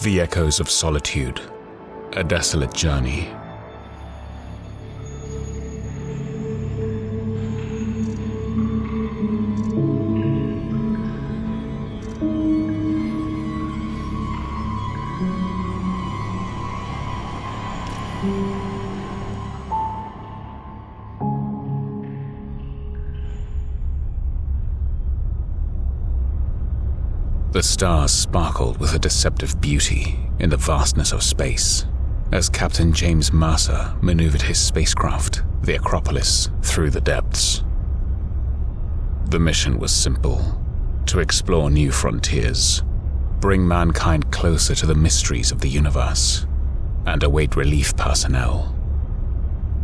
The Echoes of Solitude, a desolate journey. The stars sparkled with a deceptive beauty in the vastness of space as Captain James Mercer maneuvered his spacecraft, the Acropolis, through the depths. The mission was simple: to explore new frontiers, bring mankind closer to the mysteries of the universe, and await relief personnel.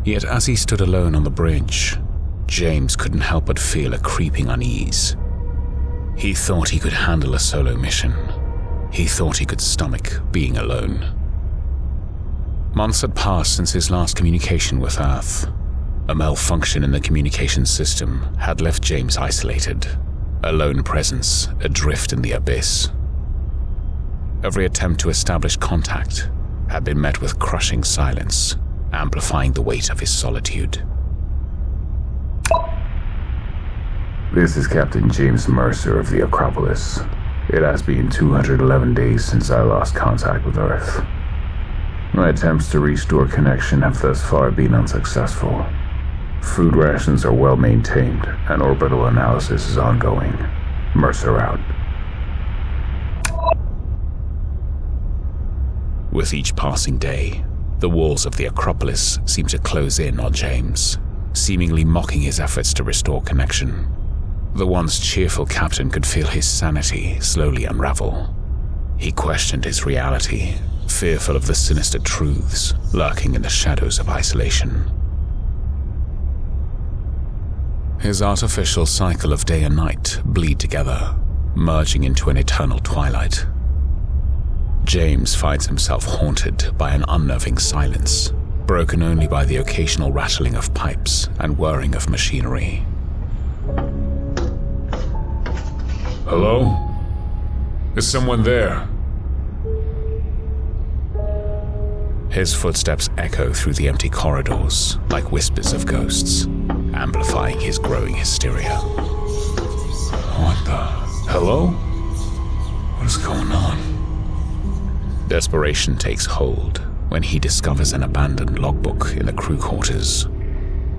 Yet as he stood alone on the bridge, James couldn't help but feel a creeping unease. He thought he could handle a solo mission. He thought he could stomach being alone. Months had passed since his last communication with Earth. A malfunction in the communication system had left James isolated, a lone presence adrift in the abyss. Every attempt to establish contact had been met with crushing silence, amplifying the weight of his solitude. This is Captain James Mercer of the Acropolis. It has been 211 days since I lost contact with Earth. My attempts to restore connection have thus far been unsuccessful. Food rations are well maintained, and orbital analysis is ongoing. Mercer out. With each passing day, the walls of the Acropolis seemed to close in on James, seemingly mocking his efforts to restore connection. The once cheerful captain could feel his sanity slowly unravel. He questioned his reality, fearful of the sinister truths lurking in the shadows of isolation. His artificial cycle of day and night bleed together, merging into an eternal twilight. James finds himself haunted by an unnerving silence, broken only by the occasional rattling of pipes and whirring of machinery. Hello? Is someone there? His footsteps echo through the empty corridors like whispers of ghosts, amplifying his growing hysteria. What the? Hello? What is going on? Desperation takes hold when he discovers an abandoned logbook in the crew quarters.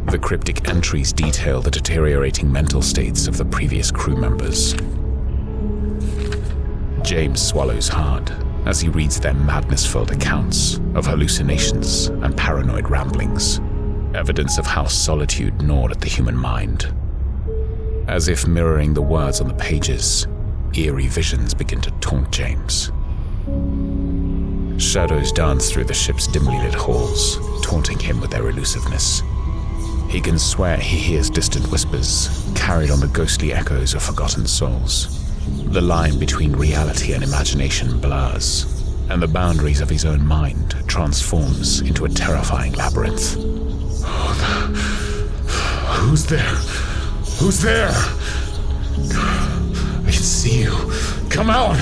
The cryptic entries detail the deteriorating mental states of the previous crew members. James swallows hard as he reads their madness-filled accounts of hallucinations and paranoid ramblings, evidence of how solitude gnawed at the human mind. As if mirroring the words on the pages, eerie visions begin to taunt James. Shadows dance through the ship's dimly lit halls, taunting him with their elusiveness. He can swear he hears distant whispers, carried on the ghostly echoes of forgotten souls. The line between reality and imagination blurs, and the boundaries of his own mind transforms into a terrifying labyrinth. Who's there? Who's there? I can see you. Come out!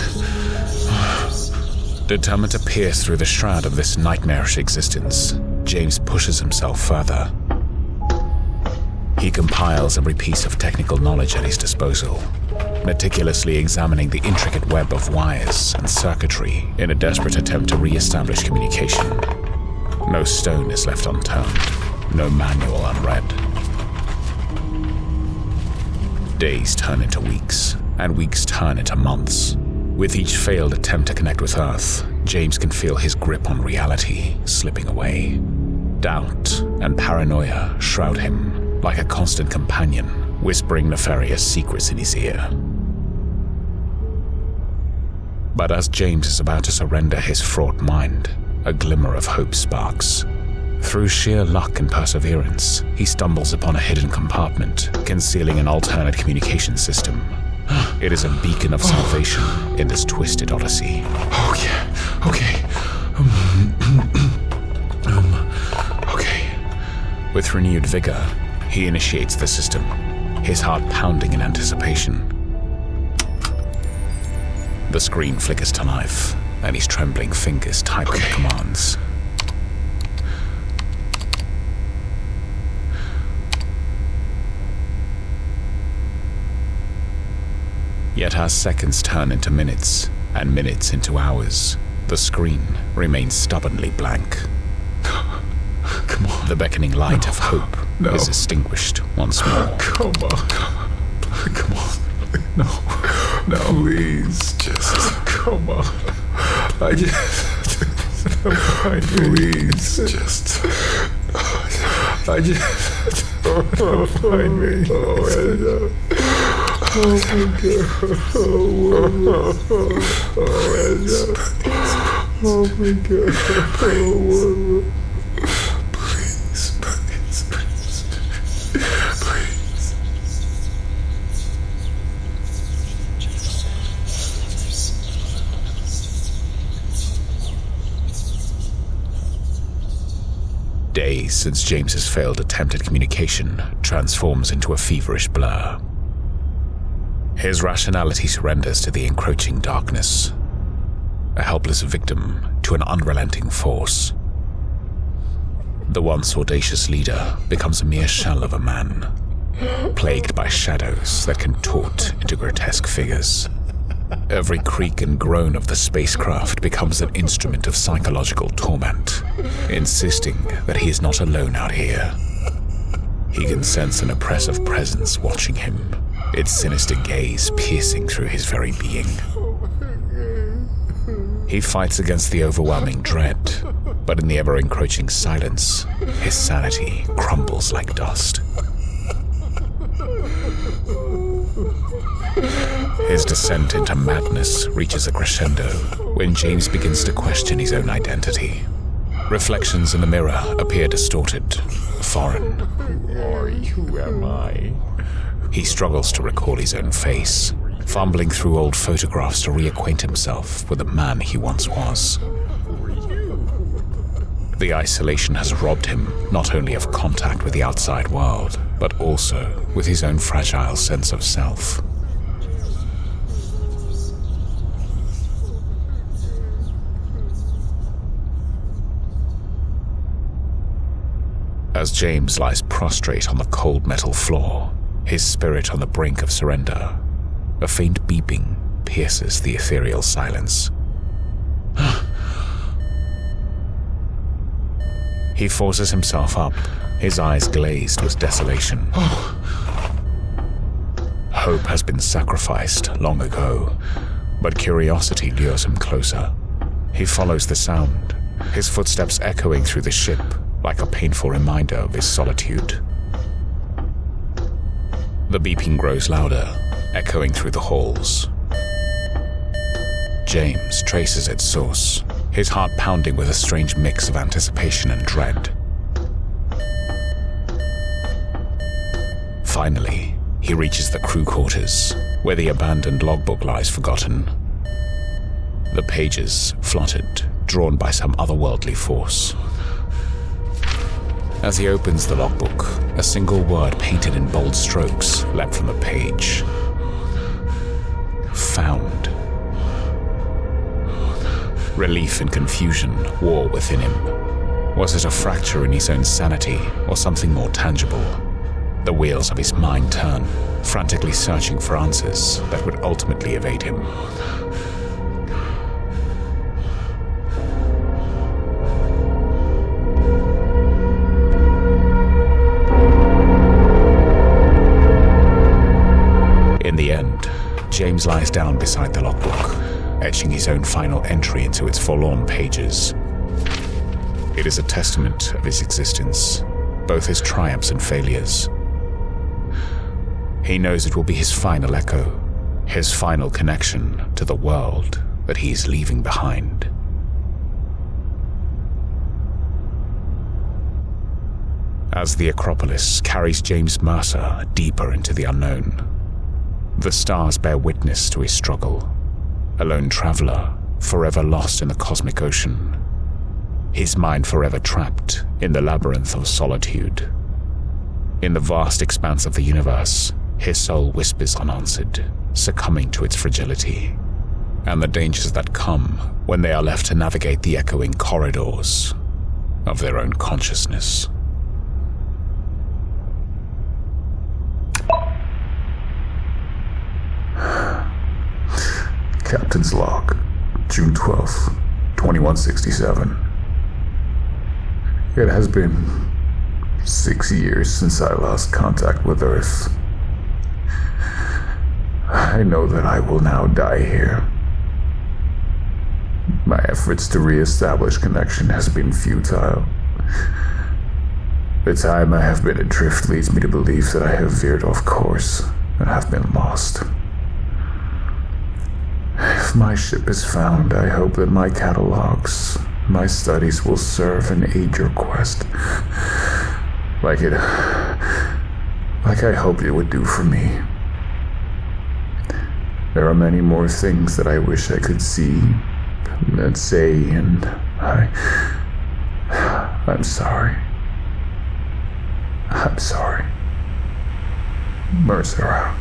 Determined to pierce through the shroud of this nightmarish existence, James pushes himself further. He compiles every piece of technical knowledge at his disposal, meticulously examining the intricate web of wires and circuitry in a desperate attempt to re-establish communication. No stone is left unturned, no manual unread. Days turn into weeks, and weeks turn into months. With each failed attempt to connect with Earth, James can feel his grip on reality slipping away. Doubt and paranoia shroud him like a constant companion, whispering nefarious secrets in his ear. But as James is about to surrender his fraught mind, a glimmer of hope sparks. Through sheer luck and perseverance, he stumbles upon a hidden compartment concealing an alternate communication system. It is a beacon of salvation in this twisted Odyssey. Okay. Okay. With renewed vigor, he initiates the system, his heart pounding in anticipation. The screen flickers to life, and his trembling fingers type the commands. Yet as seconds turn into minutes, and minutes into hours, the screen remains stubbornly blank. Come on. The beckoning light of hope is extinguished once more. Come on. Come on. No. Please, just come on. I just... Please, just... I just... Don't find me. Oh my God. Oh my God. Please. Days since James's failed attempt at communication transforms into a feverish blur. His rationality surrenders to the encroaching darkness, a helpless victim to an unrelenting force. The once audacious leader becomes a mere shell of a man, plagued by shadows that contort into grotesque figures. Every creak and groan of the spacecraft becomes an instrument of psychological torment, insisting that he is not alone out here. He can sense an oppressive presence watching him, its sinister gaze piercing through his very being. He fights against the overwhelming dread, but in the ever-encroaching silence, his sanity crumbles like dust. His descent into madness reaches a crescendo when James begins to question his own identity. Reflections in the mirror appear distorted, foreign. Who am I? He struggles to recall his own face, fumbling through old photographs to reacquaint himself with the man he once was. The isolation has robbed him not only of contact with the outside world, but also with his own fragile sense of self. As James lies prostrate on the cold metal floor, his spirit on the brink of surrender, a faint beeping pierces the ethereal silence. He forces himself up, his eyes glazed with desolation. Hope has been sacrificed long ago, but curiosity lures him closer. He follows the sound, his footsteps echoing through the ship like a painful reminder of his solitude. The beeping grows louder, echoing through the halls. James traces its source, his heart pounding with a strange mix of anticipation and dread. Finally, he reaches the crew quarters, where the abandoned logbook lies forgotten. The pages fluttered, drawn by some otherworldly force. As he opens the logbook, a single word painted in bold strokes leapt from the page. Found. Relief and confusion war within him. Was it a fracture in his own sanity, or something more tangible? The wheels of his mind turn, frantically searching for answers that would ultimately evade him. In the end, James lies down beside the logbook, etching his own final entry into its forlorn pages. It is a testament of his existence, both his triumphs and failures. He knows it will be his final echo, his final connection to the world that he is leaving behind. As the Acropolis carries James Mercer deeper into the unknown, the stars bear witness to his struggle, a lone traveler forever lost in the cosmic ocean, his mind forever trapped in the labyrinth of solitude. In the vast expanse of the universe, his soul whispers unanswered, succumbing to its fragility. and the dangers that come when they are left to navigate the echoing corridors of their own consciousness. Captain's log, June 12th, 2167. It has been 6 years since I lost contact with Earth. I know that I will now die here. My efforts to re-establish connection has been futile. The time I have been adrift leads me to believe that I have veered off course and have been lost. If my ship is found, I hope that my catalogs, my studies will serve and aid your quest. Like I hoped it would do for me. There are many more things that I wish I could see and say, and I'm sorry. I'm sorry. Mercer out.